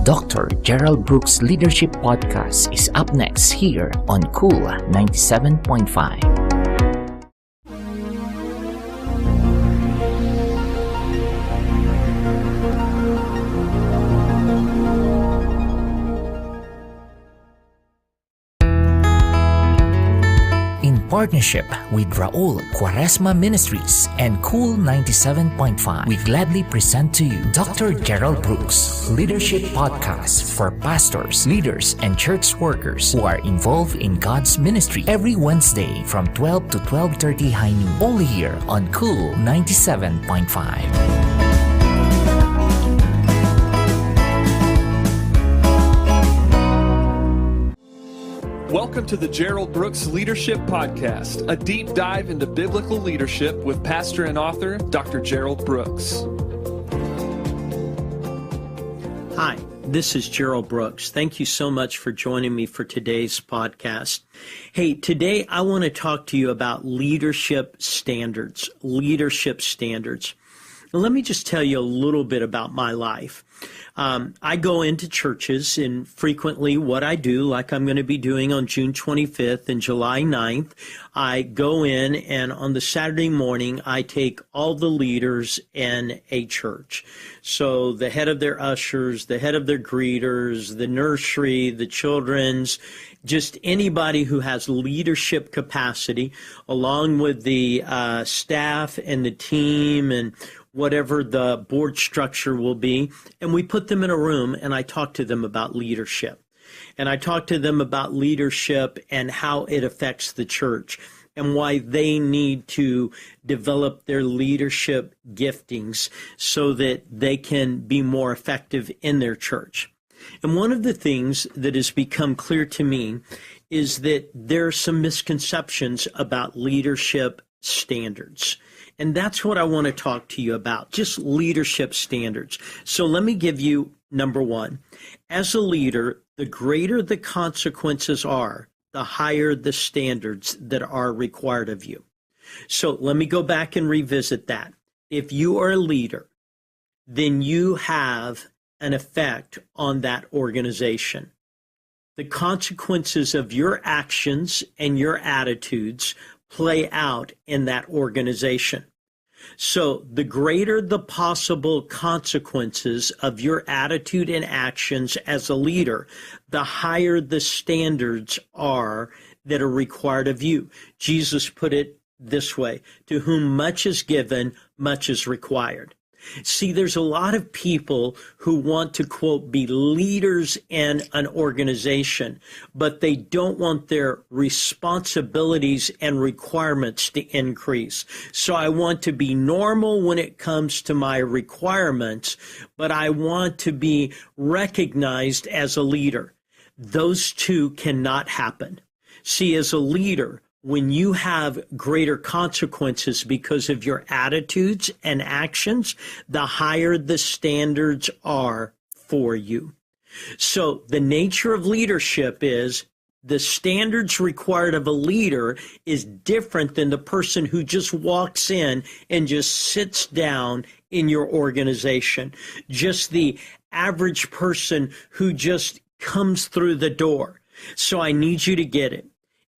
Dr. Gerald Brooks' Leadership Podcast is up next here on Cool 97.5. In partnership with Raul Quaresma Ministries and Cool 97.5, we gladly present to you Dr. Gerald Brooks' Leadership Podcast for pastors, leaders, and church workers who are involved in God's ministry every Wednesday from 12 to 12:30 high noon, only here on Cool 97.5. Welcome to the Gerald Brooks Leadership Podcast, a deep dive into biblical leadership with pastor and author Dr. Gerald Brooks. Hi, this is Gerald Brooks. Thank you so much for joining me for today's podcast. Hey, today I want to talk to you about leadership standards. Now, let me just tell you a little bit about my life. I go into churches, and frequently what I do, like I'm going to be doing on June 25th and July 9th, I go in and on the Saturday morning, I take all the leaders in a church. So the head of their ushers, the head of their greeters, the nursery, the children's, just anybody who has leadership capacity, along with the staff and the team and whatever the board structure will be, and we put them in a room and I talk to them about leadership. And I talk to them about leadership and how it affects the church and why they need to develop their leadership giftings so that they can be more effective in their church. And one of the things that has become clear to me is that there are some misconceptions about leadership standards. And that's what I want to talk to you about, just leadership standards. So let me give you number one. As a leader, the greater the consequences are, the higher the standards that are required of you. So let me go back and revisit that. If you are a leader, then you have an effect on that organization. The consequences of your actions and your attitudes play out in that organization. So the greater the possible consequences of your attitude and actions as a leader, the higher the standards are that are required of you. Jesus put it this way: to whom much is given, much is required. See, there's a lot of people who want to, quote, be leaders in an organization, but they don't want their responsibilities and requirements to increase. So I want to be normal when it comes to my requirements, but I want to be recognized as a leader. Those two cannot happen. See, as a leader, when you have greater consequences because of your attitudes and actions, the higher the standards are for you. So the nature of leadership is the standards required of a leader is different than the person who just walks in and just sits down in your organization. Just the average person who just comes through the door. So I need you to get it.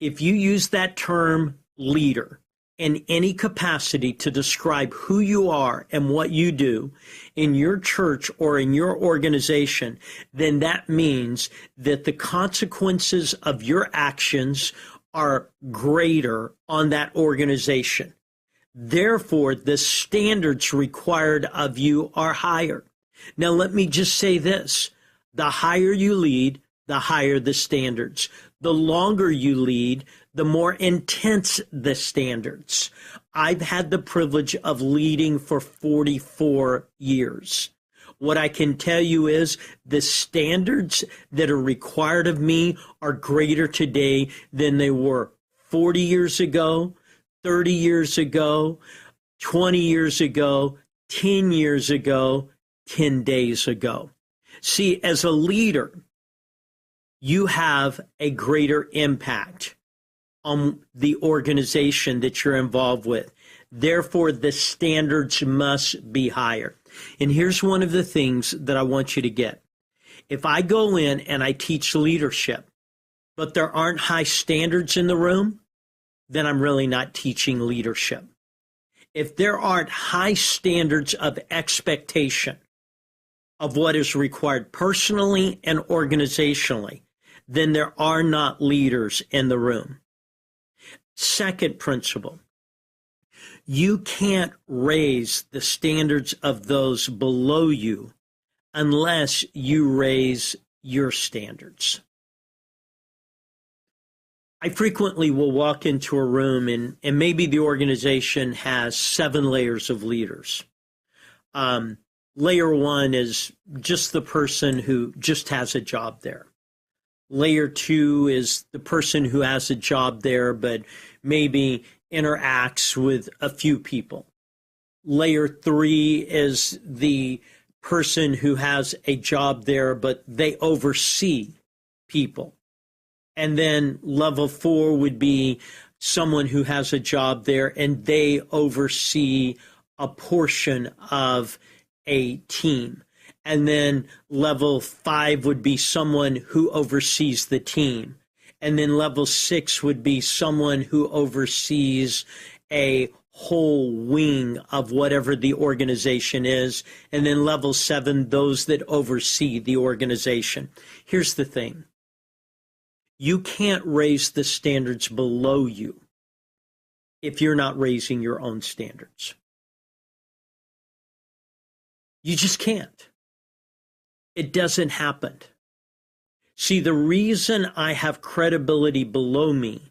If you use that term leader in any capacity to describe who you are and what you do in your church or in your organization, then that means that the consequences of your actions are greater on that organization. Therefore, the standards required of you are higher. Now, let me just say this. The higher you lead, the higher the standards. The longer you lead, the more intense the standards. I've had the privilege of leading for 44 years. What I can tell you is the standards that are required of me are greater today than they were 40 years ago, 30 years ago, 20 years ago, 10 years ago, 10 days ago. See, as a leader, you have a greater impact on the organization that you're involved with. Therefore, the standards must be higher. And here's one of the things that I want you to get. if I go in and I teach leadership, but there aren't high standards in the room, then I'm really not teaching leadership. If there aren't high standards of expectation of what is required personally and organizationally, then there are not leaders in the room. Second principle, you can't raise the standards of those below you unless you raise your standards. I frequently will walk into a room and maybe the organization has 7 layers of leaders. Layer 1 is just the person who just has a job there. Layer 2 is the person who has a job there but maybe interacts with a few people. Layer 3 is the person who has a job there but they oversee people. And then level 4 would be someone who has a job there and they oversee a portion of a team. And then level 5 would be someone who oversees the team. And then level 6 would be someone who oversees a whole wing of whatever the organization is. And then level 7, those that oversee the organization. Here's the thing. You can't raise the standards below you if you're not raising your own standards. You just can't. It doesn't happen. See, the reason I have credibility below me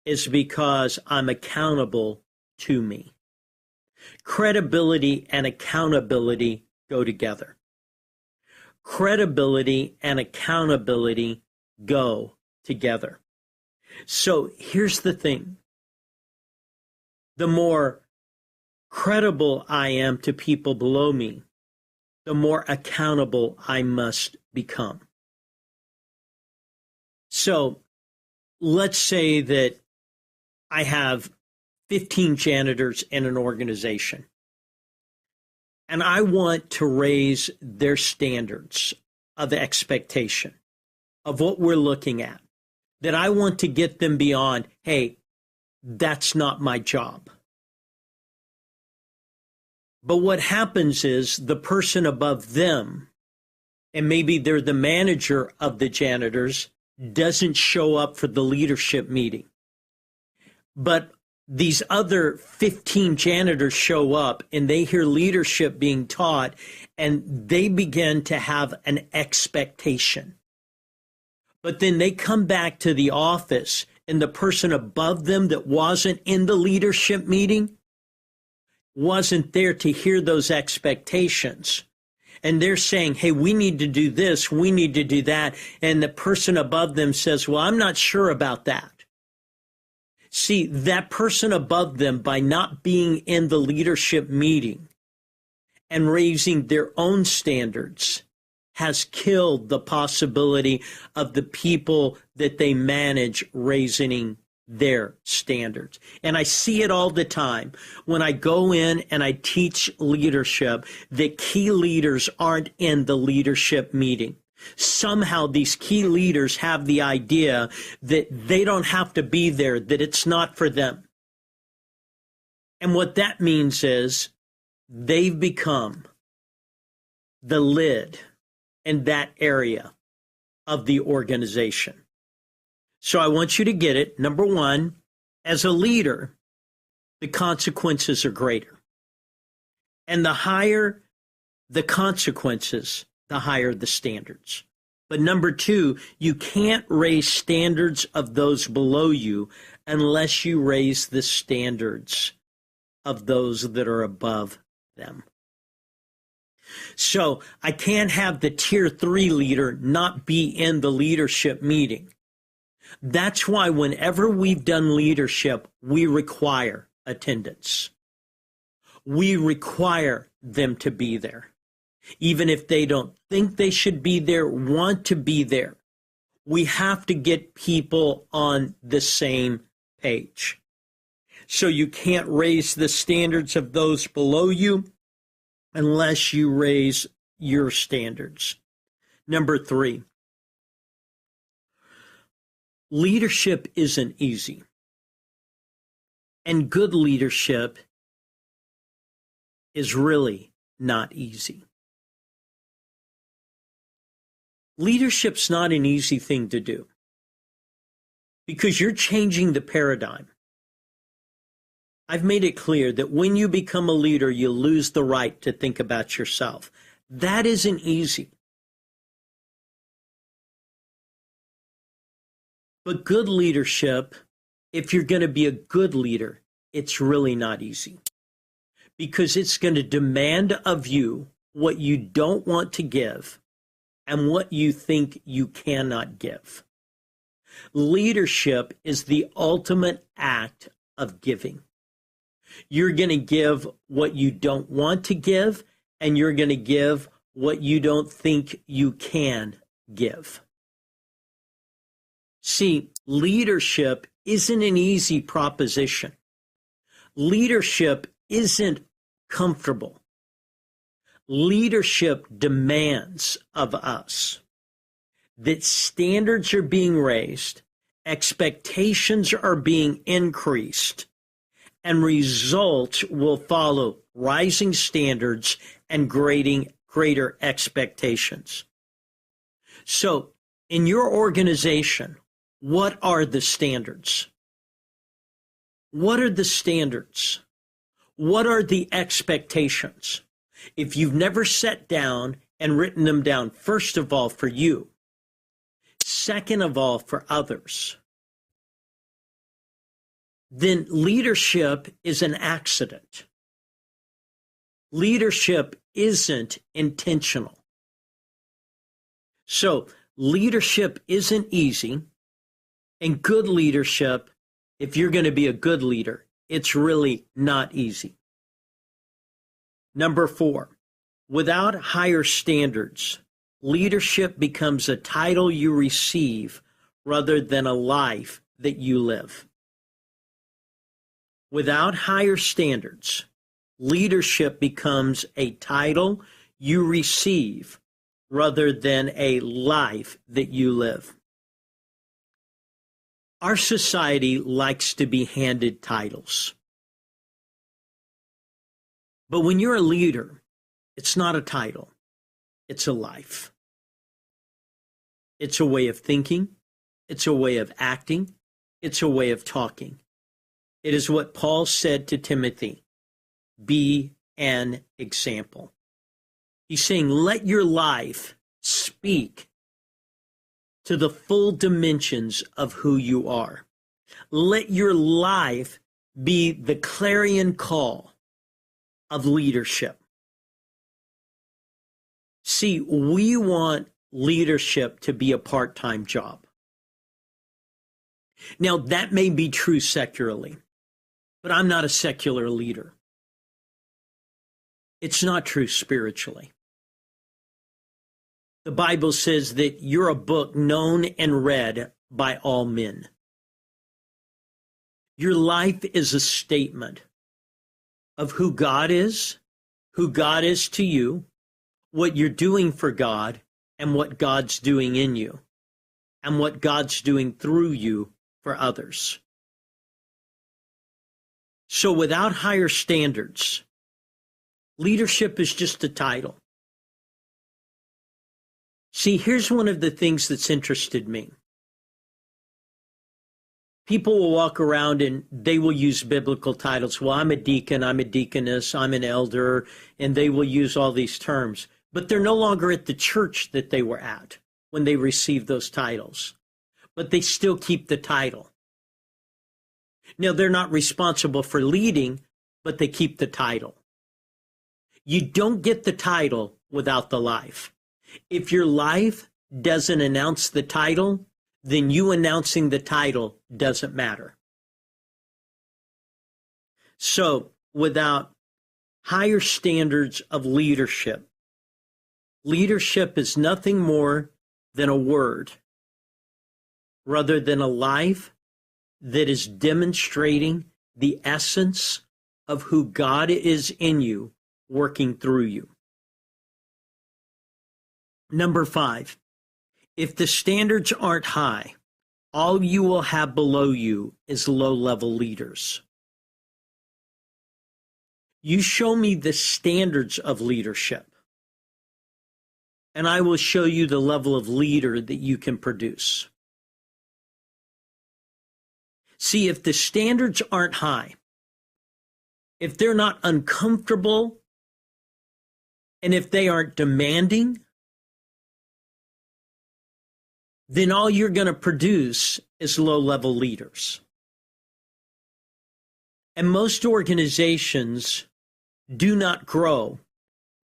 is because I'm accountable to me. Credibility and accountability go together. Credibility and accountability go together. So here's the thing. The more credible I am to people below me, the more accountable I must become. So let's say that I have 15 janitors in an organization, and I want to raise their standards of expectation of what we're looking at, that I want to get them beyond, hey, that's not my job. But what happens is the person above them, and maybe they're the manager of the janitors, doesn't show up for the leadership meeting. But these other 15 janitors show up and they hear leadership being taught and they begin to have an expectation. But then they come back to the office and the person above them that wasn't in the leadership meeting wasn't there to hear those expectations. And they're saying, hey, we need to do this, we need to do that. And the person above them says, well, I'm not sure about that. See, that person above them, by not being in the leadership meeting and raising their own standards, has killed the possibility of the people that they manage raising their standards. And I see it all the time when I go in and I teach leadership that key leaders aren't in the leadership meeting. Somehow these key leaders have the idea that they don't have to be there, that it's not for them. And what that means is they've become the lid in that area of the organization. So I want you to get it. Number one, as a leader, the consequences are greater. And the higher the consequences, the higher the standards. But number two, you can't raise standards of those below you unless you raise the standards of those that are above them. So I can't have the tier 3 leader not be in the leadership meeting. That's why whenever we've done leadership, we require attendance. We require them to be there. Even if they don't think they should be there, want to be there. We have to get people on the same page. So you can't raise the standards of those below you unless you raise your standards. Number 3, leadership isn't easy. And good leadership is really not easy. Leadership's not an easy thing to do because you're changing the paradigm. I've made it clear that when you become a leader, you lose the right to think about yourself. That isn't easy. But good leadership, if you're going to be a good leader, it's really not easy because it's going to demand of you what you don't want to give and what you think you cannot give. Leadership is the ultimate act of giving. You're going to give what you don't want to give, and you're going to give what you don't think you can give. See, leadership isn't an easy proposition. Leadership isn't comfortable. Leadership demands of us that standards are being raised, expectations are being increased, and results will follow rising standards and greater expectations. So, in your organization, what are the standards? What are the standards? What are the expectations? If you've never sat down and written them down, first of all, for you, second of all, for others, then leadership is an accident. Leadership isn't intentional. So, leadership isn't easy, and good leadership, if you're going to be a good leader, it's really not easy. Number 4, without higher standards, leadership becomes a title you receive rather than a life that you live. Without higher standards, leadership becomes a title you receive rather than a life that you live. Our society likes to be handed titles. But when you're a leader, it's not a title, it's a life. It's a way of thinking, it's a way of acting, it's a way of talking. It is what Paul said to Timothy, be an example. He's saying, let your life speak to the full dimensions of who you are. Let your life be the clarion call of leadership. See, we want leadership to be a part-time job. Now, that may be true secularly, but I'm not a secular leader. It's not true spiritually. The Bible says that you're a book known and read by all men. Your life is a statement of who God is to you, what you're doing for God, and what God's doing in you, and what God's doing through you for others. So without higher standards, leadership is just a title. See, here's one of the things that's interested me. People will walk around and they will use biblical titles. Well, I'm a deacon, I'm a deaconess, I'm an elder, and they will use all these terms. But they're no longer at the church that they were at when they received those titles. But they still keep the title. Now, they're not responsible for leading, but they keep the title. You don't get the title without the life. If your life doesn't announce the title, then you announcing the title doesn't matter. So, without higher standards of leadership, leadership is nothing more than a word, rather than a life that is demonstrating the essence of who God is in you, working through you. Number 5, if the standards aren't high, all you will have below you is low-level leaders. You show me the standards of leadership, and I will show you the level of leader that you can produce. See, if the standards aren't high, if they're not uncomfortable, and if they aren't demanding, then all you're going to produce is low-level leaders. And most organizations do not grow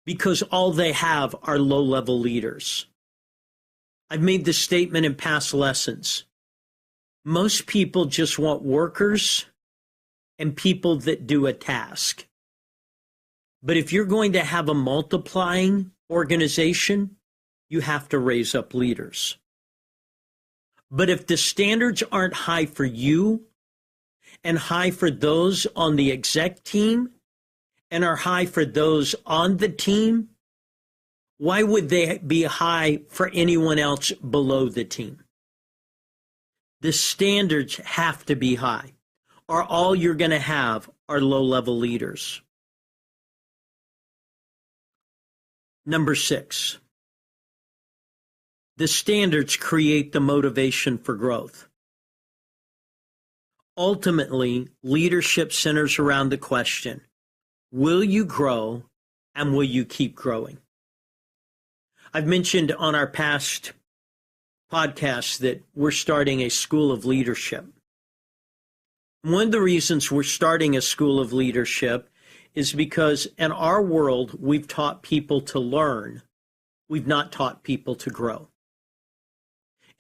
because all they have are low-level leaders. I've made this statement in past lessons. Most people just want workers and people that do a task. But if you're going to have a multiplying organization, you have to raise up leaders. But if the standards aren't high for you and high for those on the exec team and are high for those on the team, why would they be high for anyone else below the team? The standards have to be high, or all you're going to have are low-level leaders. Number 6. The standards create the motivation for growth. Ultimately, leadership centers around the question, will you grow and will you keep growing? I've mentioned on our past podcasts that we're starting a school of leadership. One of the reasons we're starting a school of leadership is because in our world, we've taught people to learn. We've not taught people to grow.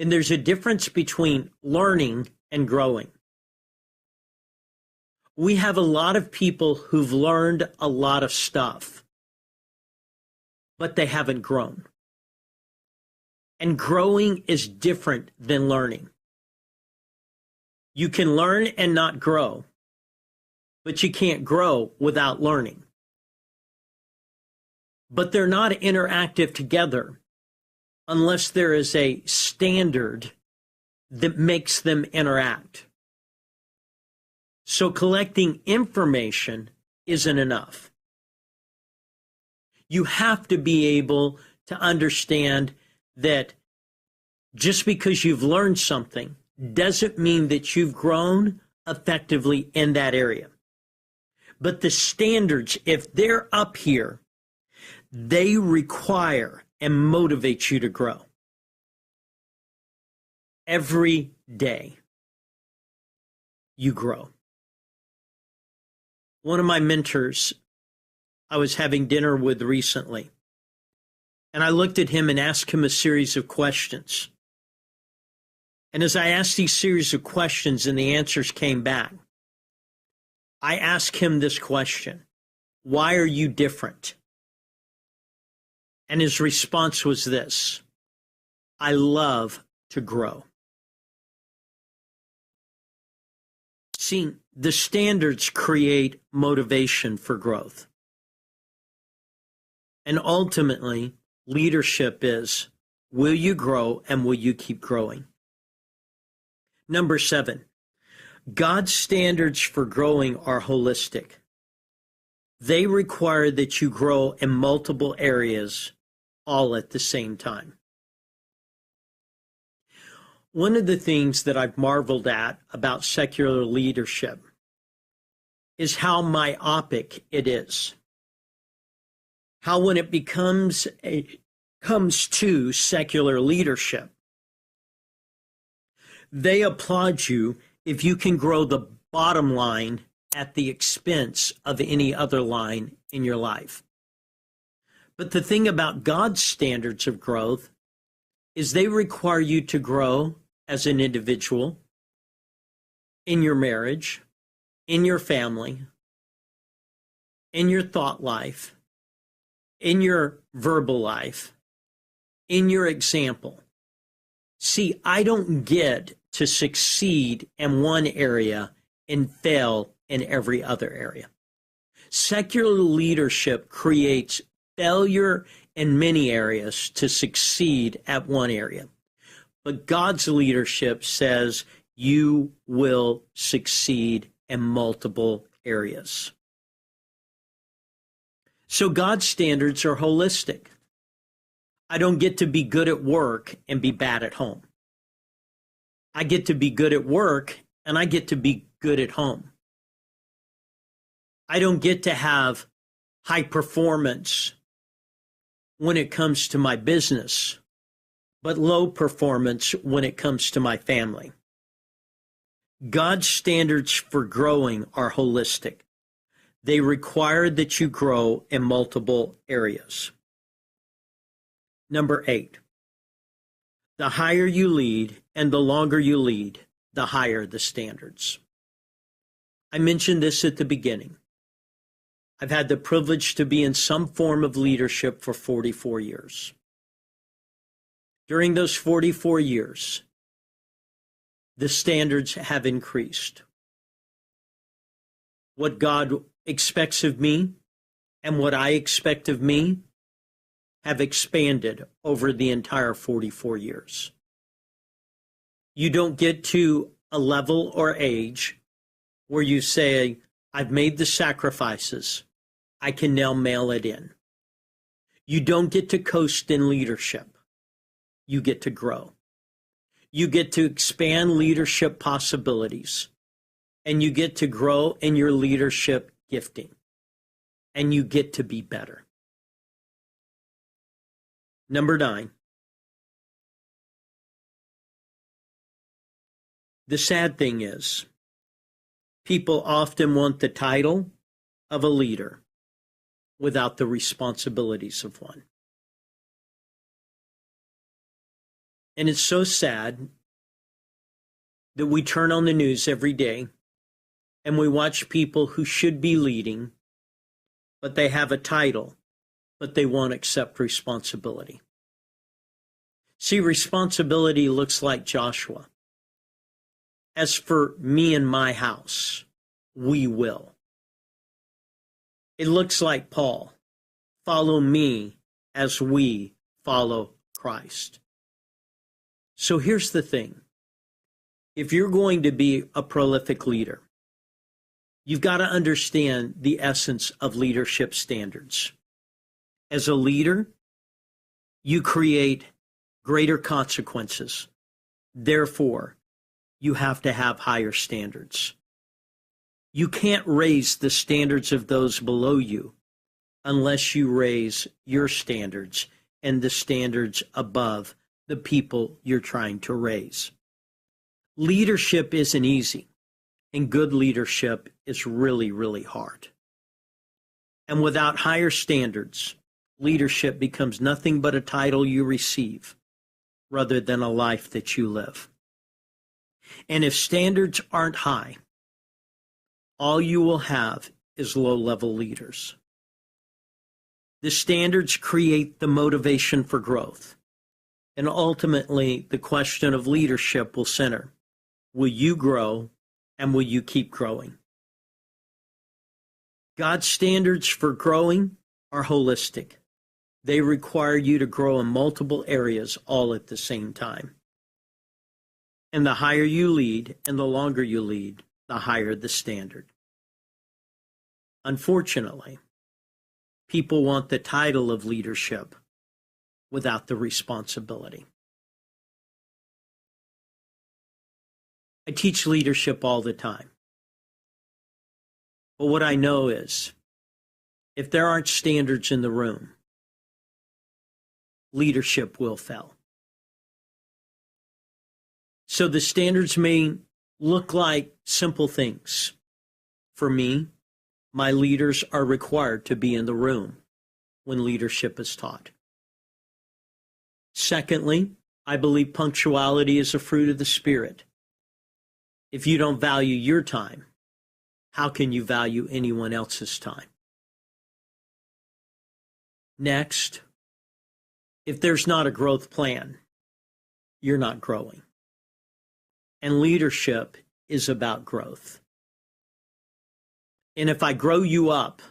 And there's a difference between learning and growing. We have a lot of people who've learned a lot of stuff, but they haven't grown. And growing is different than learning. You can learn and not grow, but you can't grow without learning. But they're not interactive together unless there is a standard that makes them interact. So collecting information isn't enough. You have to be able to understand that just because you've learned something doesn't mean that you've grown effectively in that area. But the standards, if they're up here, they require and motivate you to grow. Every day, you grow. One of my mentors I was having dinner with recently, and I looked at him and asked him a series of questions. And as I asked these series of questions and the answers came back, I asked him this question: why are you different? And his response was this: I love to grow. See, the standards create motivation for growth. And ultimately, leadership is, will you grow and will you keep growing? Number 7, God's standards for growing are holistic. They require that you grow in multiple areas all at the same time. One of the things that I've marveled at about secular leadership is how myopic it is. How when it comes to secular leadership, they applaud you if you can grow the bottom line at the expense of any other line in your life. But the thing about God's standards of growth is they require you to grow as an individual, in your marriage, in your family, in your thought life, in your verbal life, in your example. See, I don't get to succeed in one area and fail in every other area. Secular leadership creates failure in many areas to succeed at one area. But God's leadership says you will succeed in multiple areas. So God's standards are holistic. I don't get to be good at work and be bad at home. I get to be good at work and I get to be good at home. I don't get to have high performance when it comes to my business, but low performance when it comes to my family. God's standards for growing are holistic. They require that you grow in multiple areas. Number 8, the higher you lead and the longer you lead, the higher the standards. I mentioned this at the beginning. I've had the privilege to be in some form of leadership for 44 years. During those 44 years, the standards have increased. What God expects of me and what I expect of me have expanded over the entire 44 years. You don't get to a level or age where you say, I've made the sacrifices, I can now mail it in. You don't get to coast in leadership. You get to grow. You get to expand leadership possibilities, and you get to grow in your leadership gifting, and you get to be better. Number 9, the sad thing is, people often want the title of a leader without the responsibilities of one. And it's so sad that we turn on the news every day and we watch people who should be leading, but they have a title, but they won't accept responsibility. See, responsibility looks like Joshua. As for me and my house, we will. It looks like Paul. Follow me as we follow Christ. So here's the thing. If you're going to be a prolific leader, you've got to understand the essence of leadership standards. As a leader, you create greater consequences. Therefore, you have to have higher standards. You can't raise the standards of those below you unless you raise your standards and the standards above the people you're trying to raise. Leadership isn't easy, and good leadership is really, really hard. And without higher standards, leadership becomes nothing but a title you receive rather than a life that you live. And if standards aren't high, all you will have is low-level leaders. The standards create the motivation for growth. And ultimately, the question of leadership will center. Will you grow and will you keep growing? God's standards for growing are holistic. They require you to grow in multiple areas all at the same time. And the higher you lead and the longer you lead, the higher the standard. Unfortunately, people want the title of leadership without the responsibility. I teach leadership all the time. But what I know is, if there aren't standards in the room, leadership will fail. So the standards may look like simple things. For me, my leaders are required to be in the room when leadership is taught. Secondly, I believe punctuality is a fruit of the Spirit. If you don't value your time, how can you value anyone else's time? Next, if there's not a growth plan, you're not growing. And leadership is about growth. And if I grow you up,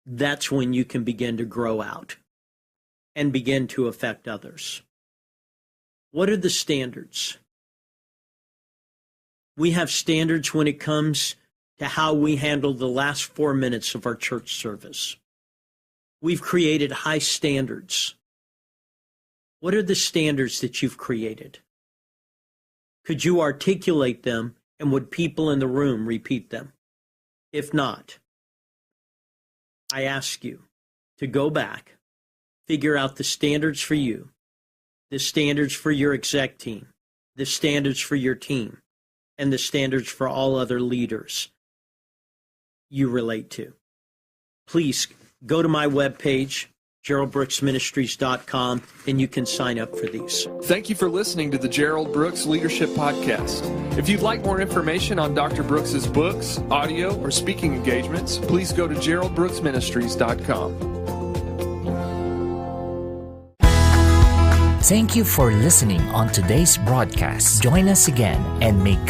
that's when you can begin to grow out. and begin to affect others. What are the standards? We have standards when it comes to how we handle the last 4 minutes of our church service. We've created high standards. What are the standards that you've created? Could you articulate them, and would people in the room repeat them? If not, I ask you to go back, figure out the standards for you, the standards for your exec team, the standards for your team, and the standards for all other leaders you relate to. Please go to my webpage, GeraldBrooksMinistries.com, and you can sign up for these. Thank you for listening to the Gerald Brooks Leadership Podcast. If you'd like more information on Dr. Brooks's books, audio, or speaking engagements, please go to GeraldBrooksMinistries.com. Thank you for listening on today's broadcast. Join us again and may